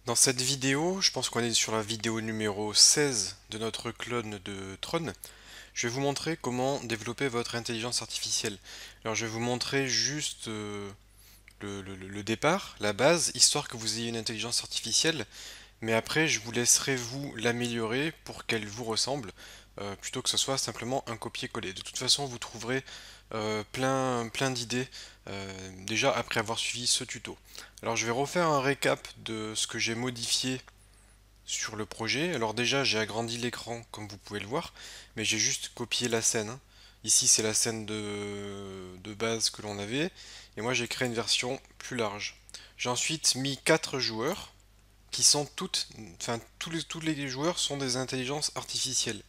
Dans cette vidéo, je pense qu'on est sur la vidéo numéro 16 de notre clone de Tron. Je vais vous montrer comment développer votre intelligence artificielle. Alors je vais vous montrer juste le départ, la base, histoire que vous ayez une intelligence artificielle. Mais après, je vous laisserai vous l'améliorer pour qu'elle vous ressemble, plutôt que ce soit simplement un copier-coller. De toute façon, vous trouverez plein d'idées déjà après avoir suivi ce tuto. Alors je vais refaire un récap de ce que j'ai modifié sur le projet. Alors déjà, j'ai agrandi l'écran comme vous pouvez le voir, mais j'ai juste copié la scène, hein. Ici, c'est la scène de base que l'on avait, et moi j'ai créé une version plus large. J'ai ensuite mis 4 joueurs qui sont enfin tous les joueurs sont des intelligences artificielles.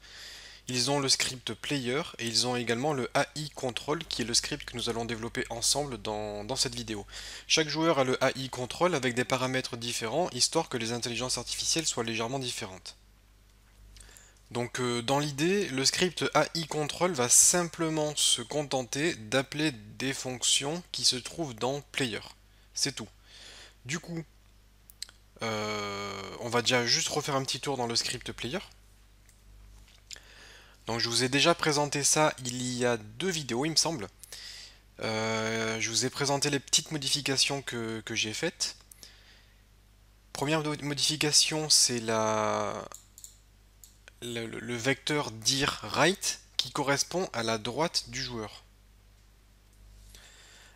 Ils ont le script player et ils ont également le AI control qui est le script que nous allons développer ensemble dans cette vidéo. Chaque joueur a le AI control avec des paramètres différents histoire que les intelligences artificielles soient légèrement différentes. Donc dans l'idée, le script AI control va simplement se contenter d'appeler des fonctions qui se trouvent dans player. C'est tout. Du coup, on va déjà juste refaire un petit tour dans le script player. Donc je vous ai déjà présenté ça il y a 2 vidéos, il me semble. Je vous ai présenté les petites modifications que j'ai faites. Première modification, c'est le vecteur dir right qui correspond à la droite du joueur.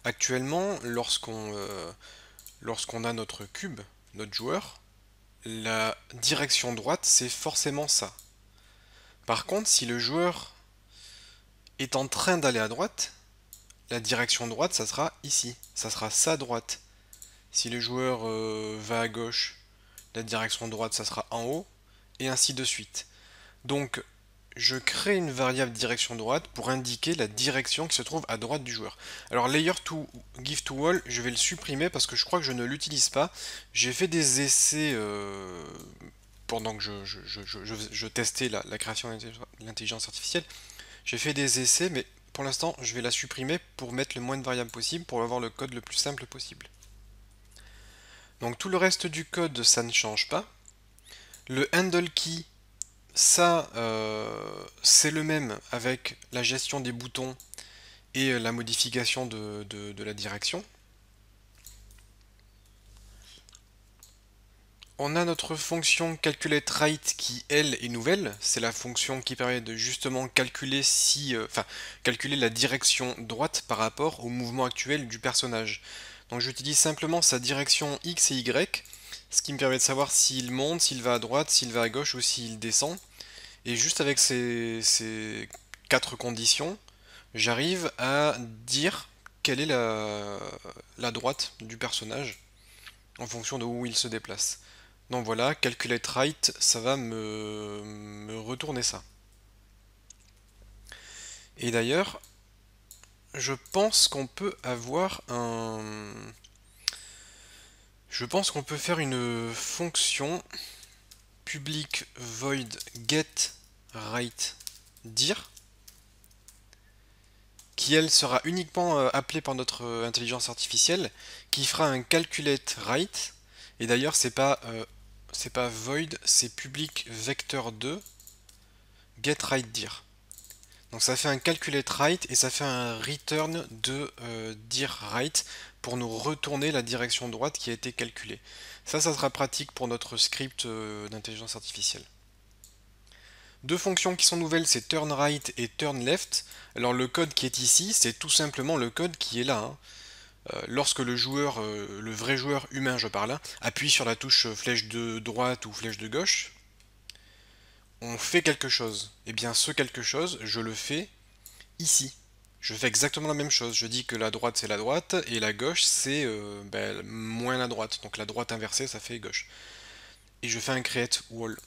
Actuellement, lorsqu'on a notre cube, notre joueur, la direction droite, c'est forcément ça. Par contre, si le joueur est en train d'aller à droite, la direction droite, ça sera ici. Ça sera sa droite. Si le joueur va à gauche, la direction droite, ça sera en haut, et ainsi de suite. Donc, je crée une variable direction droite pour indiquer la direction qui se trouve à droite du joueur. Alors, layer to give to all, je vais le supprimer parce que je crois que je ne l'utilise pas. J'ai fait des essais pendant que je testais la création de l'intelligence artificielle. J'ai fait des essais, mais pour l'instant, je vais la supprimer pour mettre le moins de variables possible, pour avoir le code le plus simple possible. Donc tout le reste du code, ça ne change pas. Le handle key, ça, c'est le même avec la gestion des boutons et la modification de la direction. On a notre fonction calculateRight qui, elle, est nouvelle. C'est la fonction qui permet de justement calculer calculer la direction droite par rapport au mouvement actuel du personnage. Donc j'utilise simplement sa direction X et Y, ce qui me permet de savoir s'il monte, s'il va à droite, s'il va à gauche ou s'il descend. Et juste avec ces 4 conditions, j'arrive à dire quelle est la droite du personnage en fonction de où il se déplace. Donc voilà, calculate right, ça va me retourner ça. Et d'ailleurs, je pense qu'on peut avoir un... Je pense qu'on peut faire une fonction public void get right dir qui elle sera uniquement appelée par notre intelligence artificielle qui fera un calculate right et d'ailleurs c'est pas void, c'est public vector 2 get right dir. Donc ça fait un calculate right et ça fait un return de dir right pour nous retourner la direction droite qui a été calculée. Ça sera pratique pour notre script d'intelligence artificielle. 2 fonctions qui sont nouvelles, c'est turn right et turn left. Alors le code qui est ici, c'est tout simplement le code qui est là, hein. Lorsque le joueur, le vrai joueur humain, je parle, hein, appuie sur la touche flèche de droite ou flèche de gauche, on fait quelque chose. Et bien ce quelque chose, je le fais ici. Je fais exactement la même chose. Je dis que la droite c'est la droite et la gauche c'est moins la droite. Donc la droite inversée ça fait gauche. Et je fais un create wall.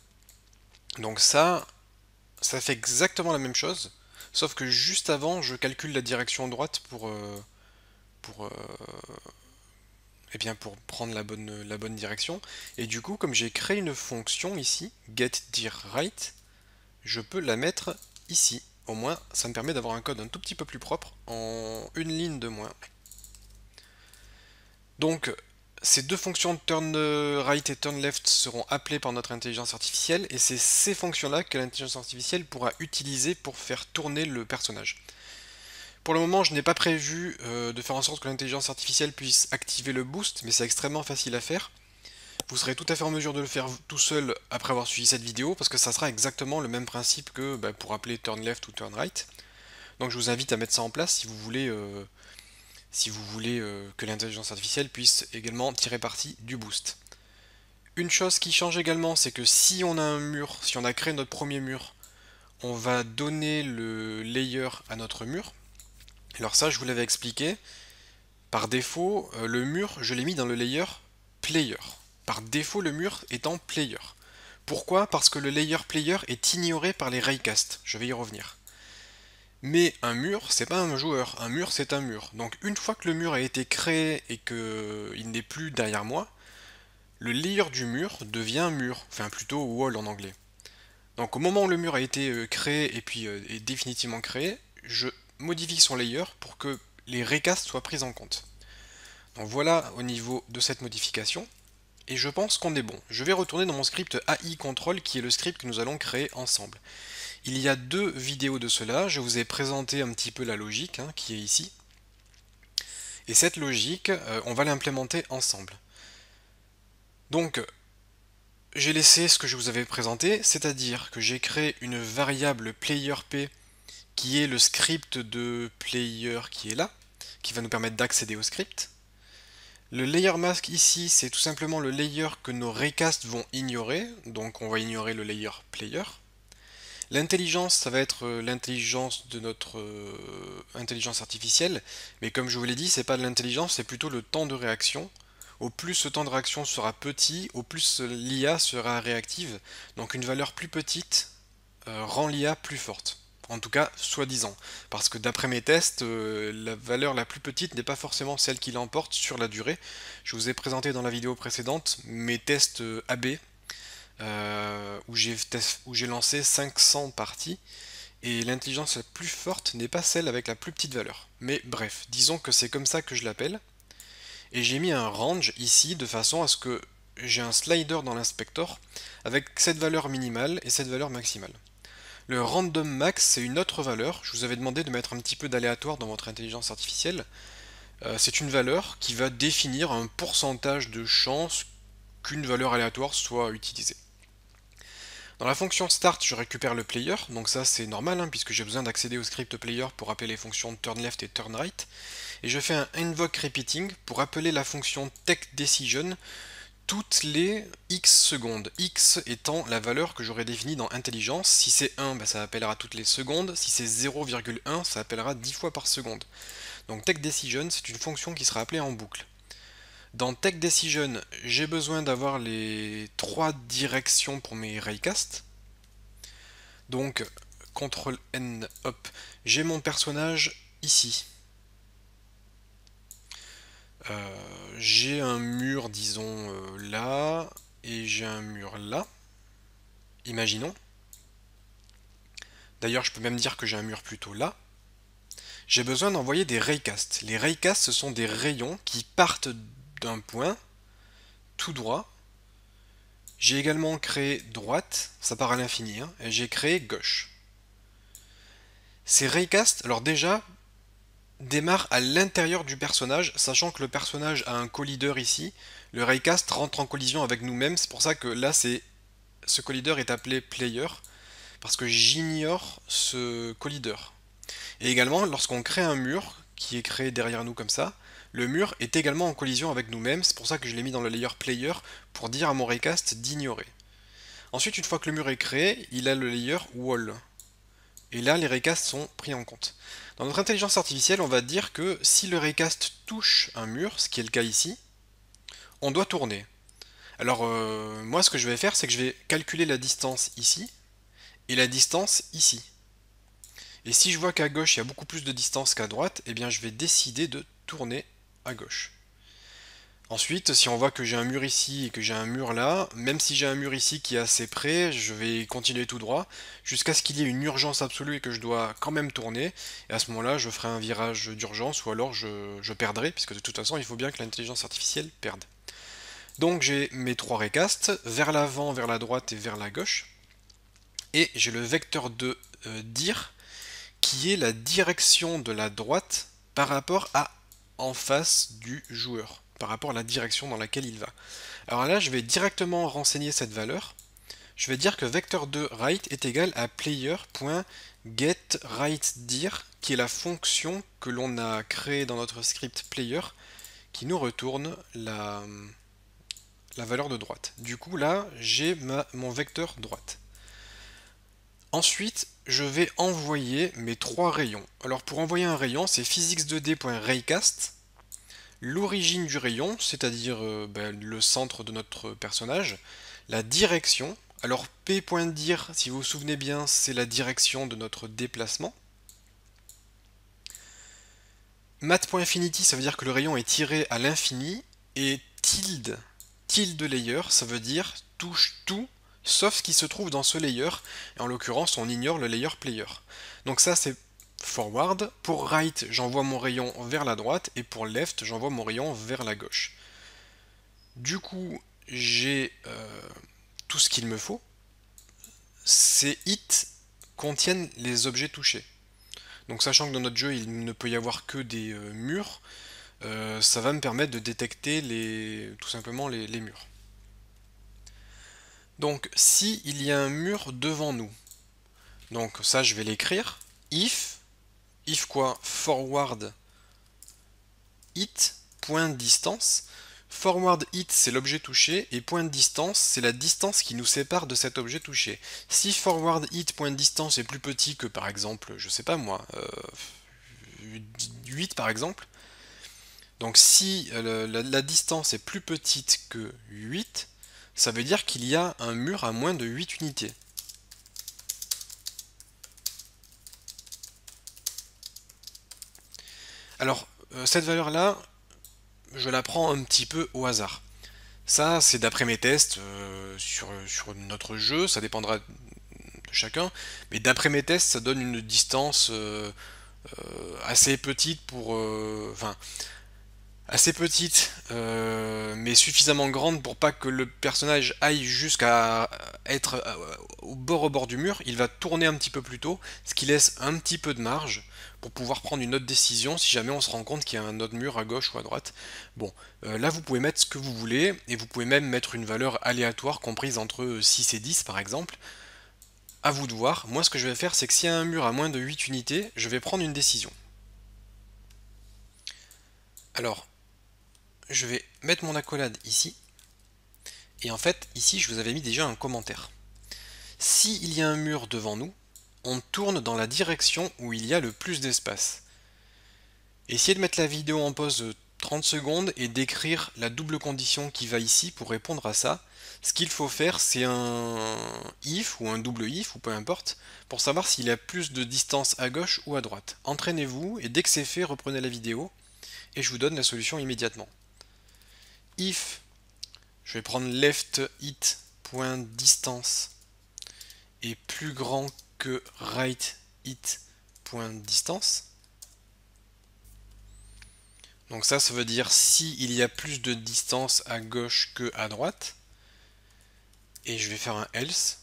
Donc ça fait exactement la même chose. Sauf que juste avant je calcule la direction droite pour, eh bien pour prendre la bonne direction. Et du coup comme j'ai créé une fonction ici, getDirRight, je peux la mettre ici. Au moins, ça me permet d'avoir un code un tout petit peu plus propre en une ligne de moins. Donc, ces deux fonctions turn right et turn left seront appelées par notre intelligence artificielle, et c'est ces fonctions-là que l'intelligence artificielle pourra utiliser pour faire tourner le personnage. Pour le moment, je n'ai pas prévu de faire en sorte que l'intelligence artificielle puisse activer le boost, mais c'est extrêmement facile à faire. Vous serez tout à fait en mesure de le faire tout seul après avoir suivi cette vidéo, parce que ça sera exactement le même principe que pour appeler turn left ou turn right. Donc je vous invite à mettre ça en place si vous voulez que l'intelligence artificielle puisse également tirer parti du boost. Une chose qui change également, c'est que si on a un mur, si on a créé notre premier mur, on va donner le layer à notre mur. Alors ça, je vous l'avais expliqué. Par défaut, le mur, je l'ai mis dans le layer player. Par défaut, le mur est en player. Pourquoi? Parce que le layer player est ignoré par les raycast. Je vais y revenir. Mais un mur, c'est pas un joueur. Un mur, c'est un mur. Donc une fois que le mur a été créé et qu'il n'est plus derrière moi, le layer du mur devient mur. Enfin plutôt wall en anglais. Donc au moment où le mur a été créé et puis est définitivement créé, je modifie son layer pour que les raycasts soient pris en compte. Donc voilà au niveau de cette modification, et je pense qu'on est bon. Je vais retourner dans mon script AI Control qui est le script que nous allons créer ensemble. Il y a deux vidéos de cela, je vous ai présenté un petit peu la logique qui est ici. Et cette logique, on va l'implémenter ensemble. Donc, j'ai laissé ce que je vous avais présenté, c'est-à-dire que j'ai créé une variable playerP qui est le script de player qui est là, qui va nous permettre d'accéder au script. Le layer mask ici, c'est tout simplement le layer que nos raycasts vont ignorer, donc on va ignorer le layer player. L'intelligence, ça va être l'intelligence de notre intelligence artificielle, mais comme je vous l'ai dit, c'est pas de l'intelligence, c'est plutôt le temps de réaction. Au plus ce temps de réaction sera petit, au plus l'IA sera réactive, donc une valeur plus petite rend l'IA plus forte. En tout cas, soi-disant. Parce que d'après mes tests, la valeur la plus petite n'est pas forcément celle qui l'emporte sur la durée. Je vous ai présenté dans la vidéo précédente mes tests AB, où j'ai lancé 500 parties, et l'intelligence la plus forte n'est pas celle avec la plus petite valeur. Mais bref, disons que c'est comme ça que je l'appelle. Et j'ai mis un range ici de façon à ce que j'ai un slider dans l'inspector avec cette valeur minimale et cette valeur maximale. Le random max, c'est une autre valeur. Je vous avais demandé de mettre un petit peu d'aléatoire dans votre intelligence artificielle. C'est une valeur qui va définir un pourcentage de chance qu'une valeur aléatoire soit utilisée. Dans la fonction start, je récupère le player, donc ça c'est normal puisque j'ai besoin d'accéder au script player pour appeler les fonctions turn left et turn right. Et je fais un invoke repeating pour appeler la fonction take decision toutes les x secondes, x étant la valeur que j'aurais définie dans intelligence. Si c'est 1, ça appellera toutes les secondes, si c'est 0,1, ça appellera 10 fois par seconde. Donc takeDecision, c'est une fonction qui sera appelée en boucle. Dans takeDecision, j'ai besoin d'avoir les trois directions pour mes raycasts. Donc, CTRL N, hop, j'ai mon personnage ici. J'ai un mur, disons, là, et j'ai un mur là. Imaginons. D'ailleurs, je peux même dire que j'ai un mur plutôt là. J'ai besoin d'envoyer des raycasts. Les raycasts, ce sont des rayons qui partent d'un point tout droit. J'ai également créé droite, ça part à l'infini, et j'ai créé gauche. Ces raycasts, alors déjà, démarrent à l'intérieur du personnage, sachant que le personnage a un collideur ici. Le raycast rentre en collision avec nous-mêmes, c'est pour ça que là, ce collideur est appelé player, parce que j'ignore ce collideur. Et également, lorsqu'on crée un mur, qui est créé derrière nous comme ça, le mur est également en collision avec nous-mêmes, c'est pour ça que je l'ai mis dans le layer player, pour dire à mon raycast d'ignorer. Ensuite, une fois que le mur est créé, il a le layer wall. Et là, les raycasts sont pris en compte. Dans notre intelligence artificielle, on va dire que si le raycast touche un mur, ce qui est le cas ici, on doit tourner. Alors, moi, ce que je vais faire, c'est que je vais calculer la distance ici, et la distance ici. Et si je vois qu'à gauche, il y a beaucoup plus de distance qu'à droite, eh bien je vais décider de tourner à gauche. Ensuite, si on voit que j'ai un mur ici et que j'ai un mur là, même si j'ai un mur ici qui est assez près, je vais continuer tout droit, jusqu'à ce qu'il y ait une urgence absolue et que je dois quand même tourner, et à ce moment-là, je ferai un virage d'urgence, ou alors je perdrai, puisque de toute façon, il faut bien que l'intelligence artificielle perde. Donc j'ai mes trois recastes, vers l'avant, vers la droite et vers la gauche. Et j'ai le vecteur de dir qui est la direction de la droite par rapport à en face du joueur, par rapport à la direction dans laquelle il va. Alors là, je vais directement renseigner cette valeur. Je vais dire que vecteur de right est égal à player.getRightDir, qui est la fonction que l'on a créée dans notre script player, qui nous retourne la valeur de droite. Du coup, là, j'ai mon vecteur droite. Ensuite, je vais envoyer mes trois rayons. Alors pour envoyer un rayon, c'est physics2d.raycast, l'origine du rayon, c'est-à-dire le centre de notre personnage, la direction. Alors p.dir, si vous vous souvenez bien, c'est la direction de notre déplacement. Math.infinity, ça veut dire que le rayon est tiré à l'infini. Et tilde layer, ça veut dire touche tout sauf ce qui se trouve dans ce layer, et en l'occurrence on ignore le layer player. Donc ça c'est forward, pour right j'envoie mon rayon vers la droite, et pour left j'envoie mon rayon vers la gauche. Du coup j'ai tout ce qu'il me faut. Ces hits contiennent les objets touchés. Donc sachant que dans notre jeu il ne peut y avoir que des murs, ça va me permettre de détecter tout simplement les murs. Donc si il y a un mur devant nous, donc ça je vais l'écrire, if quoi, forward hit, point de distance. Forward hit c'est l'objet touché et point de distance c'est la distance qui nous sépare de cet objet touché. Si forward hit point de distance est plus petit que par exemple, je sais pas moi, 8 par exemple, donc si la distance est plus petite que 8, ça veut dire qu'il y a un mur à moins de 8 unités. Alors, cette valeur-là, je la prends un petit peu au hasard. Ça, c'est d'après mes tests sur notre jeu, ça dépendra de chacun, mais d'après mes tests, ça donne une distance assez petite pour... Enfin, assez petite, mais suffisamment grande pour pas que le personnage aille jusqu'à être au bord du mur. Il va tourner un petit peu plus tôt, ce qui laisse un petit peu de marge pour pouvoir prendre une autre décision si jamais on se rend compte qu'il y a un autre mur à gauche ou à droite. Bon, là vous pouvez mettre ce que vous voulez, et vous pouvez même mettre une valeur aléatoire comprise entre 6 et 10 par exemple. À vous de voir. Moi ce que je vais faire, c'est que s'il y a un mur à moins de 8 unités, je vais prendre une décision. Alors, je vais mettre mon accolade ici, et en fait, ici, je vous avais mis déjà un commentaire. S'il y a un mur devant nous, on tourne dans la direction où il y a le plus d'espace. Essayez de mettre la vidéo en pause 30 secondes et d'écrire la double condition qui va ici pour répondre à ça. Ce qu'il faut faire, c'est un if ou un double if, ou peu importe, pour savoir s'il y a plus de distance à gauche ou à droite. Entraînez-vous, et dès que c'est fait, reprenez la vidéo, et je vous donne la solution immédiatement. If, je vais prendre left hit point distance est plus grand que right hit point distance. Donc ça veut dire si il y a plus de distance à gauche que à droite. Et je vais faire un else.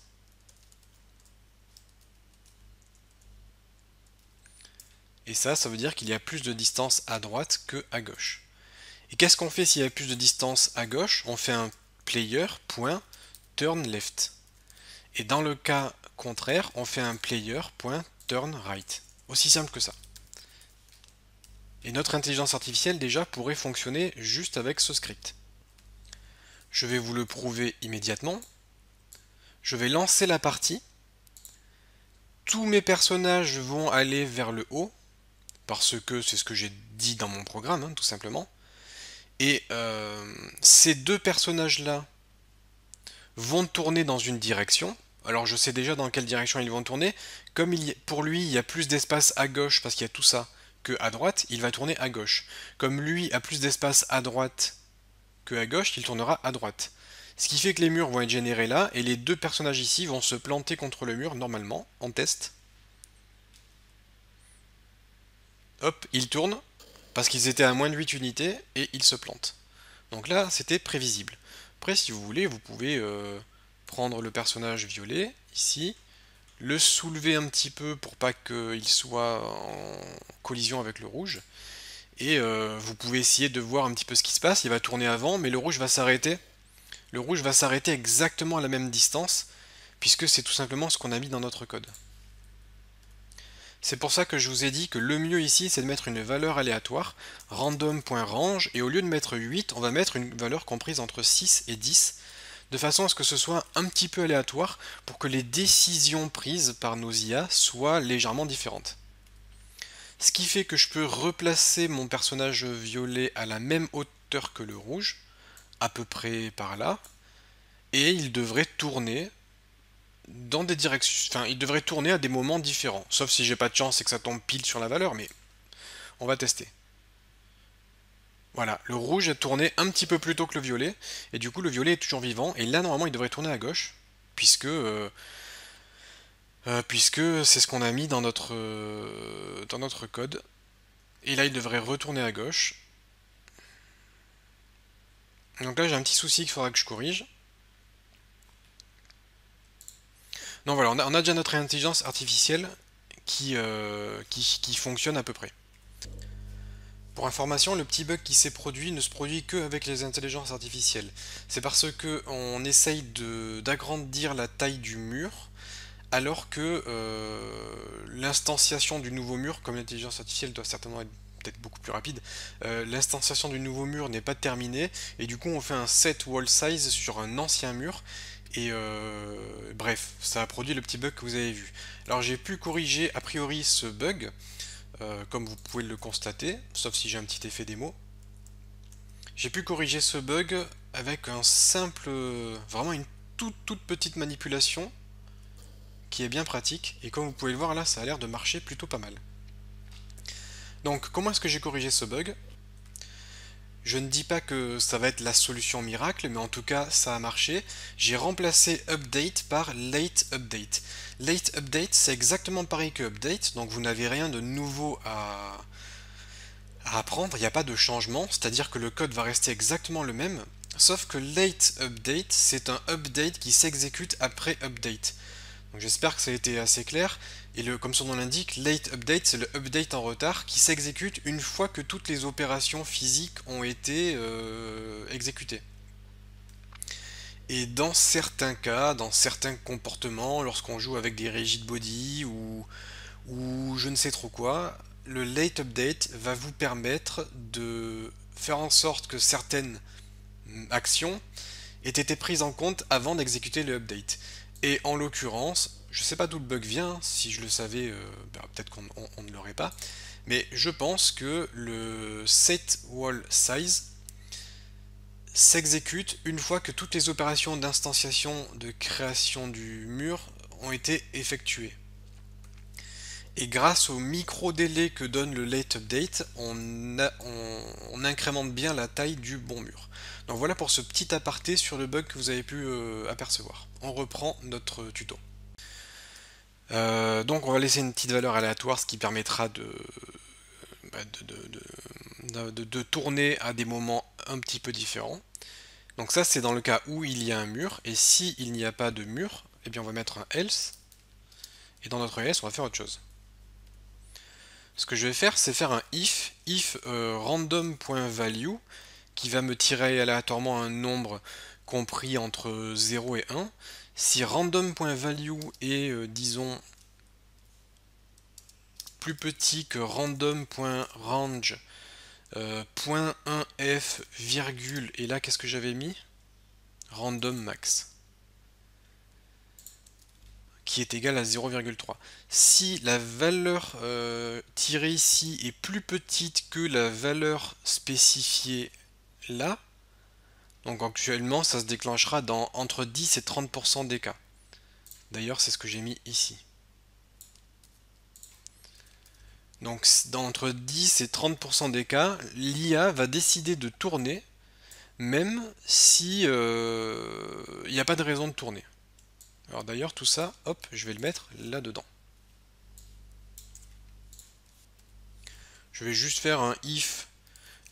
Et ça veut dire qu'il y a plus de distance à droite que à gauche. Et qu'est-ce qu'on fait s'il y a plus de distance à gauche? On fait un player.turnLeft. Et dans le cas contraire, on fait un player.turnRight. Aussi simple que ça. Et notre intelligence artificielle déjà pourrait fonctionner juste avec ce script. Je vais vous le prouver immédiatement. Je vais lancer la partie. Tous mes personnages vont aller vers le haut, parce que c'est ce que j'ai dit dans mon programme, hein, tout simplement. Et ces deux personnages-là vont tourner dans une direction. Alors je sais déjà dans quelle direction ils vont tourner. Comme pour lui, il y a plus d'espace à gauche, parce qu'il y a tout ça, que à droite, il va tourner à gauche. Comme lui a plus d'espace à droite que à gauche, il tournera à droite. Ce qui fait que les murs vont être générés là, et les deux personnages ici vont se planter contre le mur normalement, en test. Hop, ils tournent, parce qu'ils étaient à moins de 8 unités, et ils se plantent. Donc là, c'était prévisible. Après, si vous voulez, vous pouvez prendre le personnage violet, ici, le soulever un petit peu pour pas qu'il soit en collision avec le rouge, et vous pouvez essayer de voir un petit peu ce qui se passe. Il va tourner avant, mais le rouge va s'arrêter. Le rouge va s'arrêter exactement à la même distance, puisque c'est tout simplement ce qu'on a mis dans notre code. C'est pour ça que je vous ai dit que le mieux ici, c'est de mettre une valeur aléatoire, random.range, et au lieu de mettre 8, on va mettre une valeur comprise entre 6 et 10, de façon à ce que ce soit un petit peu aléatoire, pour que les décisions prises par nos IA soient légèrement différentes. Ce qui fait que je peux replacer mon personnage violet à la même hauteur que le rouge, à peu près par là, et il devrait tourner dans des directions, enfin il devrait tourner à des moments différents, sauf si j'ai pas de chance et que ça tombe pile sur la valeur, mais on va tester. Voilà, le rouge a tourné un petit peu plus tôt que le violet, et du coup le violet est toujours vivant, et là normalement il devrait tourner à gauche, puisque c'est ce qu'on a mis dans notre code, et là il devrait retourner à gauche. Donc là j'ai un petit souci qu'il faudra que je corrige. Donc voilà, on a déjà notre intelligence artificielle qui fonctionne à peu près. Pour information, le petit bug qui s'est produit ne se produit que avec les intelligences artificielles. C'est parce que on essaye d'agrandir la taille du mur, alors que l'instanciation du nouveau mur, comme l'intelligence artificielle doit certainement être peut-être beaucoup plus rapide, l'instanciation du nouveau mur n'est pas terminée, et du coup on fait un set wall size sur un ancien mur, et bref, ça a produit le petit bug que vous avez vu. Alors j'ai pu corriger a priori ce bug, comme vous pouvez le constater, sauf si j'ai un petit effet démo. J'ai pu corriger ce bug avec un simple, vraiment une toute petite manipulation qui est bien pratique, et comme vous pouvez le voir là, ça a l'air de marcher plutôt pas mal. Donc comment est-ce que j'ai corrigé ce bug? Je ne dis pas que ça va être la solution miracle, mais en tout cas ça a marché. J'ai remplacé update par late update. Late update, c'est exactement pareil que update, donc vous n'avez rien de nouveau à apprendre, il n'y a pas de changement, c'est-à-dire que le code va rester exactement le même, sauf que late update, c'est un update qui s'exécute après update. Donc j'espère que ça a été assez clair, et comme son nom l'indique, late update, c'est le update en retard qui s'exécute une fois que toutes les opérations physiques ont été exécutées. Et dans certains cas, dans certains comportements, lorsqu'on joue avec des rigid body ou je ne sais trop quoi, le late update va vous permettre de faire en sorte que certaines actions aient été prises en compte avant d'exécuter le update. Et en l'occurrence, je ne sais pas d'où le bug vient, si je le savais, peut-être qu'on ne l'aurait pas, mais je pense que le set wall size s'exécute une fois que toutes les opérations d'instanciation de création du mur ont été effectuées. Et grâce au micro-délai que donne le late update, on incrémente bien la taille du bon mur. Donc voilà pour ce petit aparté sur le bug que vous avez pu apercevoir. On reprend notre tuto. Donc on va laisser une petite valeur aléatoire, ce qui permettra bah, de tourner à des moments un petit peu différents. Donc ça c'est dans le cas où il y a un mur, et si il n'y a pas de mur, eh bien on va mettre un else, et dans notre else on va faire autre chose. Ce que je vais faire, c'est faire un if random.value, qui va me tirer aléatoirement un nombre compris entre 0 et 1. Si random.value est, disons, plus petit que random.range, .1f, virgule, et là qu'est-ce que j'avais mis? Random max, qui est égal à 0,3. Si la valeur tirée ici est plus petite que la valeur spécifiée là, donc actuellement ça se déclenchera dans entre 10 et 30% des cas. D'ailleurs c'est ce que j'ai mis ici. Donc entre 10 et 30% des cas, l'IA va décider de tourner même si il n'y a pas de raison de tourner. Alors d'ailleurs tout ça, hop, je vais le mettre là-dedans. Je vais juste faire un if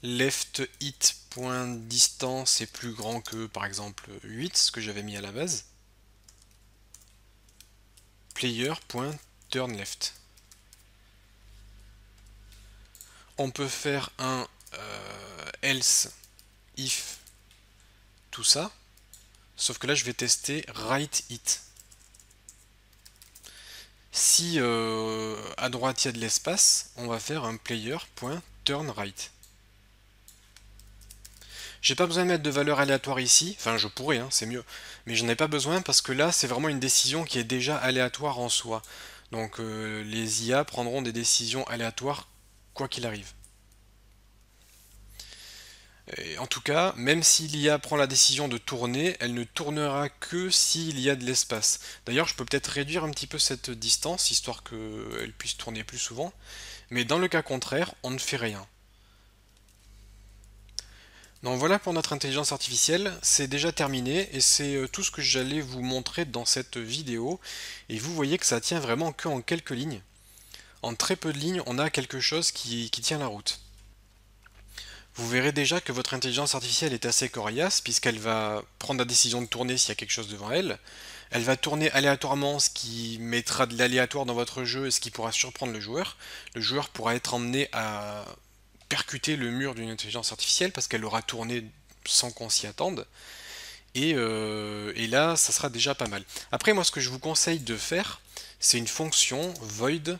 left it x.distance est plus grand que par exemple 8, ce que j'avais mis à la base. Player.turnLeft. On peut faire un else if tout ça, sauf que là je vais tester write it. Si à droite il y a de l'espace, on va faire un player.turnRight. J'ai pas besoin de mettre de valeur aléatoire ici, enfin je pourrais, hein, c'est mieux, mais j'en ai pas besoin parce que là c'est vraiment une décision qui est déjà aléatoire en soi. Donc les IA prendront des décisions aléatoires quoi qu'il arrive. Et en tout cas, même si l'IA prend la décision de tourner, elle ne tournera que s'il y a de l'espace. D'ailleurs, je peux peut-être réduire un petit peu cette distance, histoire qu'elle puisse tourner plus souvent. Mais dans le cas contraire, on ne fait rien. Donc voilà pour notre intelligence artificielle, c'est déjà terminé et c'est tout ce que j'allais vous montrer dans cette vidéo. Et vous voyez que ça tient vraiment que en quelques lignes. En très peu de lignes, on a quelque chose qui tient la route. Vous verrez déjà que votre intelligence artificielle est assez coriace puisqu'elle va prendre la décision de tourner s'il y a quelque chose devant elle. Elle va tourner aléatoirement, ce qui mettra de l'aléatoire dans votre jeu et ce qui pourra surprendre le joueur. Le joueur pourra être emmené à percuter le mur d'une intelligence artificielle parce qu'elle aura tourné sans qu'on s'y attende. Et là, ça sera déjà pas mal. Après, moi, ce que je vous conseille de faire, c'est une fonction void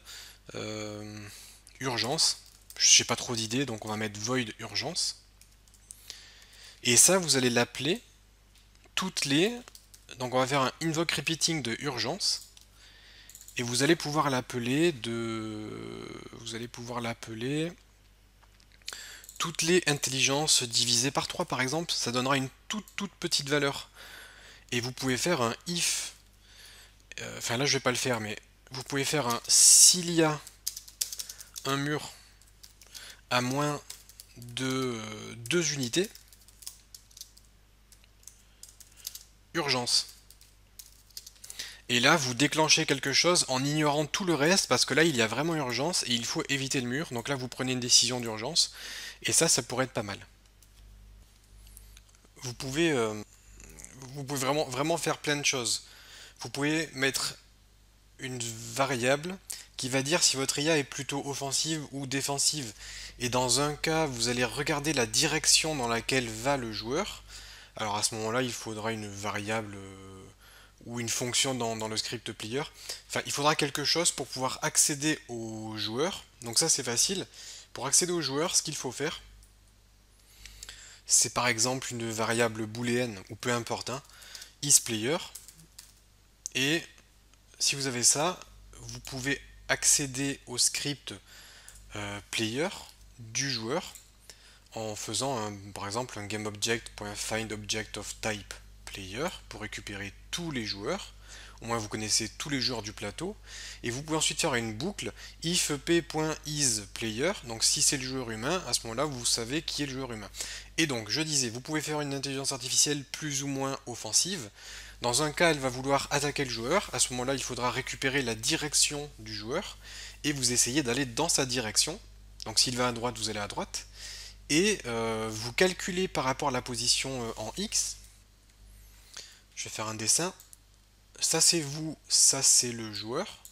urgence. Je n'ai pas trop d'idées, donc on va mettre void urgence. Et ça, vous allez l'appeler toutes les... Donc on va faire un invoke repeating de urgence. Et vous allez pouvoir l'appeler de... Vous allez pouvoir l'appeler toutes les intelligences divisées par 3 par exemple. Ça donnera une toute petite valeur. Et vous pouvez faire un if. Enfin là je vais pas le faire, mais vous pouvez faire un s'il y a un mur à moins de 2 unités, urgence. Et là, vous déclenchez quelque chose en ignorant tout le reste, parce que là, il y a vraiment urgence et il faut éviter le mur. Donc là, vous prenez une décision d'urgence, et ça pourrait être pas mal. Vous pouvez, euh, vous pouvez vraiment faire plein de choses. Vous pouvez mettre une variable qui va dire si votre IA est plutôt offensive ou défensive. Et dans un cas, vous allez regarder la direction dans laquelle va le joueur. Alors à ce moment-là, il faudra une variable ou une fonction dans le script player. Enfin, il faudra quelque chose pour pouvoir accéder au joueur. Donc ça, c'est facile. Pour accéder au joueur, ce qu'il faut faire, c'est par exemple une variable booléenne ou peu importe, hein, isPlayer. Et si vous avez ça, vous pouvez accéder au script player du joueur en faisant par exemple un GameObject.findObjectOfType player pour récupérer tous les joueurs. Au moins vous connaissez tous les joueurs du plateau. Et vous pouvez ensuite faire une boucle if p.isPlayer. Donc si c'est le joueur humain, à ce moment-là vous savez qui est le joueur humain. Et donc je disais, vous pouvez faire une intelligence artificielle plus ou moins offensive. Dans un cas, elle va vouloir attaquer le joueur. À ce moment-là, il faudra récupérer la direction du joueur et vous essayez d'aller dans sa direction. Donc s'il va à droite, vous allez à droite. Et vous calculez par rapport à la position en X. Je vais faire un dessin. Ça c'est vous, ça c'est le joueur.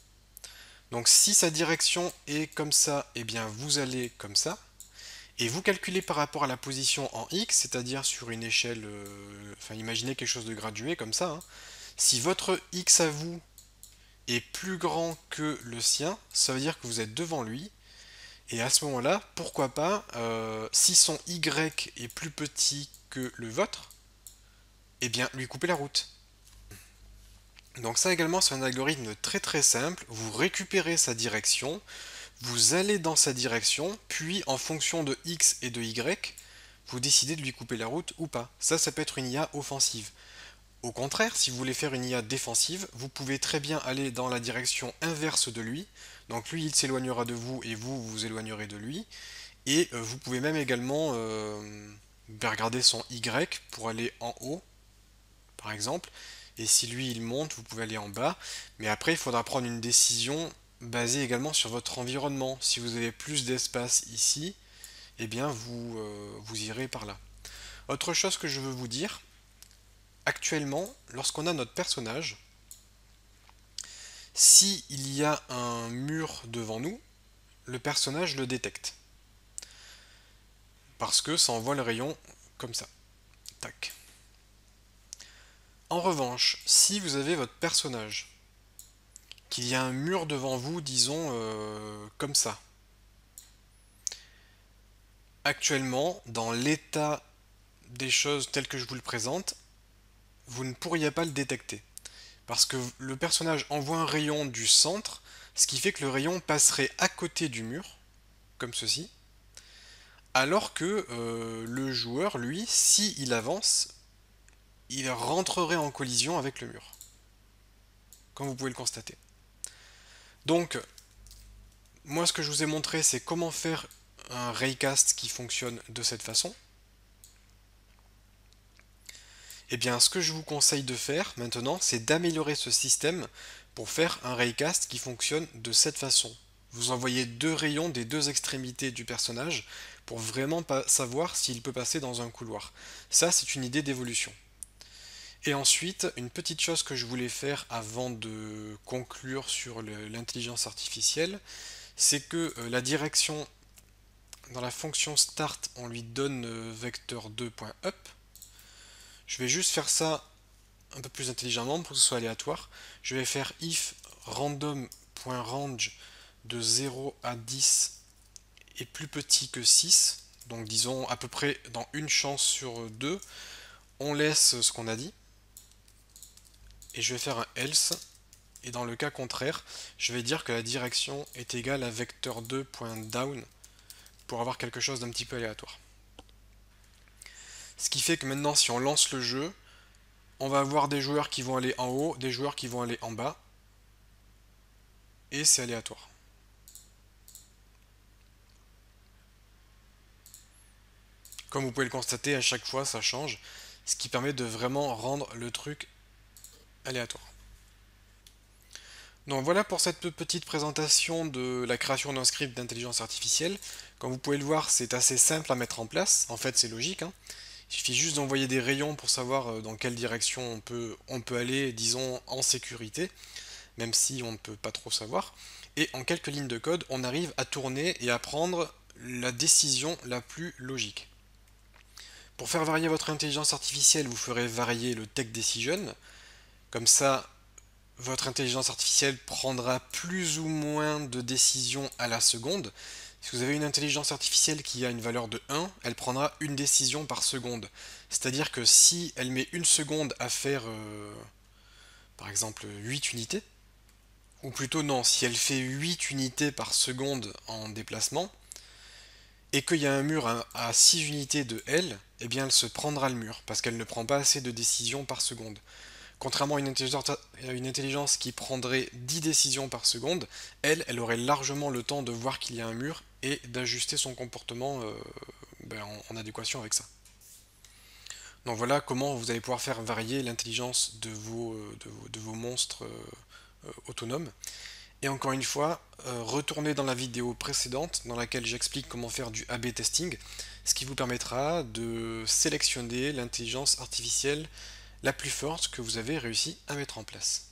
Donc si sa direction est comme ça, eh bien vous allez comme ça. Et vous calculez par rapport à la position en X, c'est-à-dire sur une échelle, enfin imaginez quelque chose de gradué comme ça, hein. Si votre X à vous est plus grand que le sien, ça veut dire que vous êtes devant lui. Et à ce moment-là, pourquoi pas, si son Y est plus petit que le vôtre, eh bien lui couper la route. Donc ça également c'est un algorithme très simple, vous récupérez sa direction, vous allez dans sa direction, puis en fonction de X et de Y, vous décidez de lui couper la route ou pas. Ça peut être une IA offensive. Au contraire, si vous voulez faire une IA défensive, vous pouvez très bien aller dans la direction inverse de lui. Donc lui, il s'éloignera de vous et vous vous éloignerez de lui. Et vous pouvez même également regarder son Y pour aller en haut, par exemple. Et si lui, il monte, vous pouvez aller en bas. Mais après, il faudra prendre une décision basée également sur votre environnement. Si vous avez plus d'espace ici, eh bien vous irez par là. Autre chose que je veux vous dire, actuellement, lorsqu'on a notre personnage, si il y a un mur devant nous, le personnage le détecte. Parce que ça envoie le rayon comme ça. Tac. En revanche, si vous avez votre personnage, qu'il y a un mur devant vous, disons comme ça. Actuellement, dans l'état des choses telles que je vous le présente, vous ne pourriez pas le détecter. Parce que le personnage envoie un rayon du centre, ce qui fait que le rayon passerait à côté du mur, comme ceci, alors que le joueur, lui, s'il avance, il rentrerait en collision avec le mur, comme vous pouvez le constater. Donc, moi ce que je vous ai montré, c'est comment faire un raycast qui fonctionne de cette façon. Et bien, ce que je vous conseille de faire maintenant, c'est d'améliorer ce système pour faire un raycast qui fonctionne de cette façon. Vous envoyez deux rayons des deux extrémités du personnage pour vraiment savoir s'il peut passer dans un couloir. Ça, c'est une idée d'évolution. Et ensuite, une petite chose que je voulais faire avant de conclure sur l'intelligence artificielle, c'est que la direction, dans la fonction start, on lui donne vecteur2.up. Je vais juste faire ça un peu plus intelligemment pour que ce soit aléatoire. Je vais faire if random.range de 0 à 10 est plus petit que 6. Donc disons à peu près dans une chance sur 2, on laisse ce qu'on a dit. Et je vais faire un else. Et dans le cas contraire, je vais dire que la direction est égale à vecteur2.down pour avoir quelque chose d'un petit peu aléatoire. Ce qui fait que maintenant, si on lance le jeu, on va avoir des joueurs qui vont aller en haut, des joueurs qui vont aller en bas, et c'est aléatoire. Comme vous pouvez le constater, à chaque fois ça change, ce qui permet de vraiment rendre le truc aléatoire. Donc voilà pour cette petite présentation de la création d'un script d'intelligence artificielle. Comme vous pouvez le voir, c'est assez simple à mettre en place, en fait c'est logique, hein. Il suffit juste d'envoyer des rayons pour savoir dans quelle direction on peut aller, disons, en sécurité, même si on ne peut pas trop savoir. Et en quelques lignes de code, on arrive à tourner et à prendre la décision la plus logique. Pour faire varier votre intelligence artificielle, vous ferez varier le take decision. Comme ça, votre intelligence artificielle prendra plus ou moins de décisions à la seconde. Si vous avez une intelligence artificielle qui a une valeur de 1, elle prendra une décision par seconde. C'est-à-dire que si elle met une seconde à faire, par exemple, 8 unités, ou plutôt non, si elle fait 8 unités par seconde en déplacement, et qu'il y a un mur à 6 unités de elle, eh bien elle se prendra le mur, parce qu'elle ne prend pas assez de décisions par seconde. Contrairement à une intelligence qui prendrait 10 décisions par seconde, elle aurait largement le temps de voir qu'il y a un mur et d'ajuster son comportement en adéquation avec ça. Donc voilà comment vous allez pouvoir faire varier l'intelligence de vos monstres autonomes. Et encore une fois, retournez dans la vidéo précédente dans laquelle j'explique comment faire du A/B testing, ce qui vous permettra de sélectionner l'intelligence artificielle la plus forte que vous avez réussi à mettre en place.